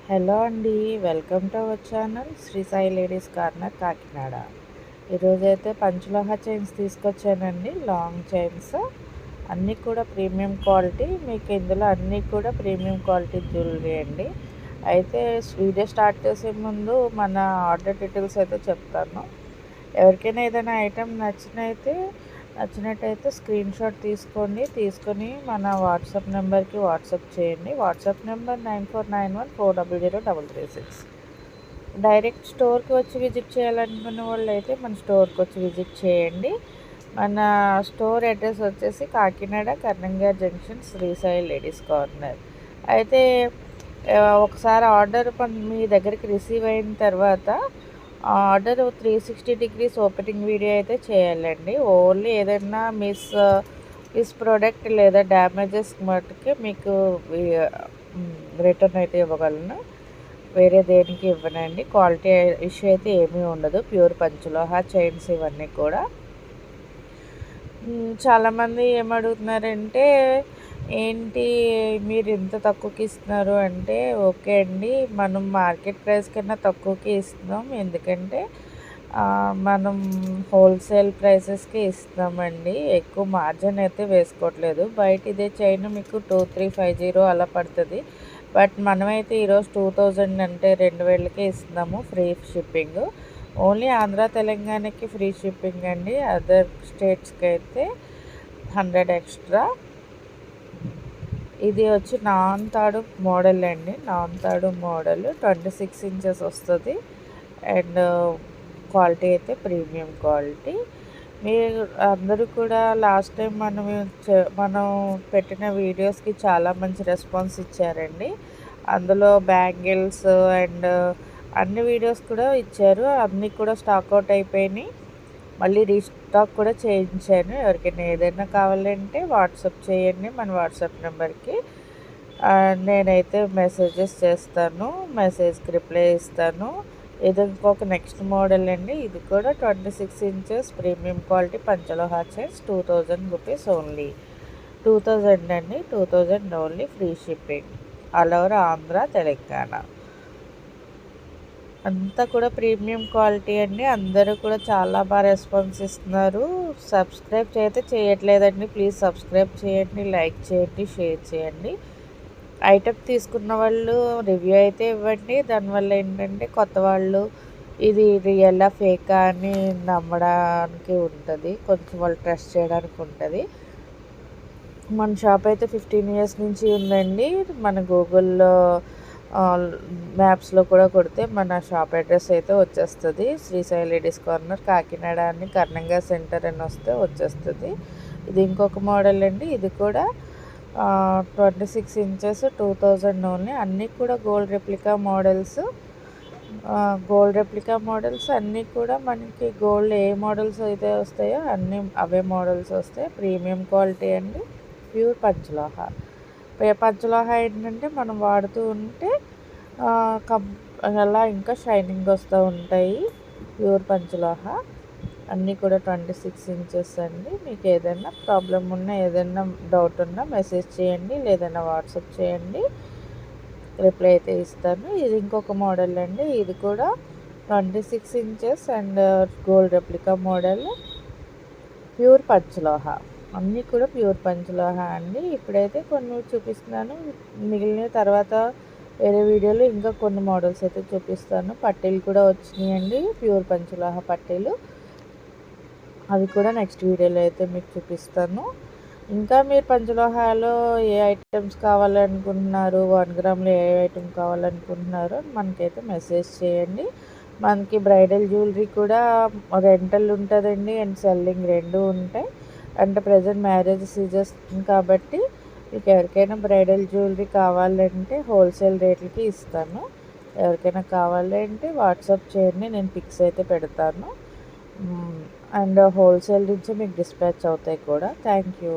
Hello అండి, welcome to our channel Sri Sai ladies corner Kakinada. ఈరోజైతే పంచలోహ చైన్స్ తీసుకొచ్చానండి. లాంగ్ చైన్స్ అన్నీ కూడా ప్రీమియం క్వాలిటీ. మీకు ఇందులో అన్నీ కూడా ప్రీమియం క్వాలిటీ జ్యువెలరీ అండి. అయితే వీడియో స్టార్ట్ చేసే ముందు మన ఆర్డర్ డీటెయిల్స్ అయితే చెప్తాను. ఎవరికైనా ఏదైనా ఐటెం నచ్చినట్టయితే స్క్రీన్ షాట్ తీసుకొని మన వాట్సాప్ నెంబర్కి వాట్సాప్ చేయండి. WhatsApp number 9491400336. డైరెక్ట్ స్టోర్కి వచ్చి విజిట్ చేయాలనుకున్న వాళ్ళు అయితే మన స్టోర్కి వచ్చి విజిట్ చేయండి. మన స్టోర్ అడ్రస్ వచ్చేసి కాకినాడ కర్నంగా junction Sri Sai ladies corner. అయితే ఒకసారి ఆర్డర్ మీ దగ్గరికి రిసీవ్ అయిన తర్వాత ఆర్డర్ 360 డిగ్రీస్ ఓపెనింగ్ వీడియో అయితే చేయాలండి. ఓన్లీ ఏదైనా మిస్ ప్రోడక్ట్ లేదా డ్యామేజెస్ మట్టుకే మీకు రిటర్న్ అయితే ఇవ్వగలను. వేరే దేనికి ఇవ్వనండి. క్వాలిటీ ఇష్యూ అయితే ఏమీ ఉండదు. ప్యూర్ పంచలోహ చైన్స్ ఇవన్నీ కూడా. చాలామంది ఏమడుగుతున్నారంటే, ఏంటి మీరు ఇంత తక్కువకి ఇస్తున్నారు అంటే, ఓకే అండి, మనం మార్కెట్ ప్రైస్ కన్నా తక్కువకి ఇస్తున్నాం. ఎందుకంటే మనం హోల్సేల్ ప్రైసెస్కి ఇస్తున్నామండి. ఎక్కువ మార్జిన్ అయితే వేసుకోవట్లేదు. బయట ఇదే చైన్ మీకు 2350 అలా పడుతుంది. బట్ మనమైతే ఈరోజు 2000 అంటే 2000కే ఇస్తున్నాము, ఫ్రీ షిప్పింగ్. ఓన్లీ ఆంధ్ర తెలంగాణకి ఫ్రీ షిప్పింగ్ అండి. అదర్ స్టేట్స్కి అయితే 100 ఎక్స్ట్రా. ఇది వచ్చి నాన్ తాడు మోడల్ అండి. నాన్ తాడు మోడల్ 26 ఇంచెస్ వస్తుంది. అండ్ క్వాలిటీ అయితే ప్రీమియం క్వాలిటీ. మీరు అందరూ కూడా లాస్ట్ టైం మనం పెట్టిన వీడియోస్కి చాలా మంచి రెస్పాన్స్ ఇచ్చారండి. అందులో బ్యాంగిల్స్ అండ్ అన్ని వీడియోస్ కూడా ఇచ్చారు. అన్నీ కూడా స్టాక్అవుట్ అయిపోయినాయి. మళ్ళీ రీస్టాక్ కూడా చేయించాను. ఎవరికైనా ఏదైనా కావాలంటే వాట్సాప్ చేయండి మన వాట్సాప్ నెంబర్కి. నేనైతే మెసేజెస్ చేస్తాను, మెసేజ్కి రిప్లై ఇస్తాను. ఇది ఇంకొక నెక్స్ట్ మోడల్ అండి. ఇది కూడా 26 inches premium quality panchaloha chains. 2000 rupees only. 2000 అండి, 2000 only. Free shipping all over Andhra Telangana. అంతా కూడా ప్రీమియం క్వాలిటీ అండి. అందరూ కూడా చాలా బాగా రెస్పాన్స్ ఇస్తున్నారు. సబ్స్క్రైబ్ అయితే చేయట్లేదండి. ప్లీజ్ సబ్స్క్రైబ్ చేయండి, లైక్ చేయండి, షేర్ చేయండి. ఐటెం తీసుకున్న వాళ్ళు రివ్యూ అయితే ఇవ్వండి. దానివల్ల ఏంటంటే కొత్త వాళ్ళు ఇది రియలా ఫేకా అని నమ్మడానికి ఉంటుంది. కొంచెం వాళ్ళు ట్రస్ట్ చేయడానికి ఉంటుంది. మన షాప్ అయితే 15 ఇయర్స్ నుంచి ఉందండి. మన గూగుల్లో మ్యాప్స్లో కూడా కొడితే మన షాప్ అడ్రస్ అయితే వచ్చేస్తుంది. శ్రీ సాయి లేడీస్ కార్నర్ కాకినాడ అని కర్నంగా సెంటర్ అని వస్తే వచ్చేస్తుంది. ఇది ఇంకొక మోడల్ అండి. ఇది కూడా 26 ఇంచెస్ 2000 ఓన్లీ. అన్నీ కూడా గోల్డ్ రెప్లికా మోడల్స్ అన్నీ కూడా మనకి గోల్డ్ ఏ మోడల్స్ అయితే వస్తాయో అన్నీ అవే మోడల్స్ వస్తాయి. ప్రీమియం క్వాలిటీ అండి. ప్యూర్ పంచలోహ. పంచలోహ ఏంటంటే మనం వాడుతూ ఉంటే అలా ఇంకా షైనింగ్ వస్తూ ఉంటాయి. ప్యూర్ పంచలోహ అన్నీ కూడా 26 ఇంచెస్ అండి. మీకు ఏదైనా ప్రాబ్లం ఉన్నా, ఏదైనా డౌట్ ఉన్నా మెసేజ్ చేయండి, లేదన్నా వాట్సాప్ చేయండి, రిప్లై అయితే ఇస్తాను. ఇది ఇంకొక మోడల్ అండి. ఇది కూడా 26 inches and gold replica model. Pure panchaloha. అన్నీ కూడా ప్యూర్ పంచలోహ అండి. ఇప్పుడైతే కొన్ని చూపిస్తున్నాను. మిగిలిన తర్వాత వేరే వీడియోలో ఇంకా కొన్ని మోడల్స్ అయితే చూపిస్తాను. పట్టీలు కూడా వచ్చినాయండి, ప్యూర్ పంచలోహ పట్టీలు. అవి కూడా నెక్స్ట్ వీడియోలో అయితే మీకు చూపిస్తాను. ఇంకా మీరు పంచలోహాలో ఏ ఐటమ్స్ కావాలనుకుంటున్నారు, 1 గ్రామ్లో ఏ ఐటమ్ కావాలనుకుంటున్నారో మనకైతే మెసేజ్ చేయండి. మనకి బ్రైడల్ జ్యువెలరీ కూడా రెంటల్ ఉంటుందండి అండ్ సెల్లింగ్ రెండు ఉంటాయి. అంటే ప్రజెంట్ మ్యారేజ్ సీజన్ కాబట్టి మీకు ఎవరికైనా బ్రైడల్ జ్యువెలరీ కావాలంటే హోల్సేల్ రేట్లకి ఇస్తాను. ఎవరికైనా కావాలంటే వాట్సాప్ చేయండి, నేను పిక్స్ అయితే పెడతాను. అండ్ హోల్సేల్ నుంచి మీకు డిస్పాచ్ అవుతాయి కూడా. Thank you.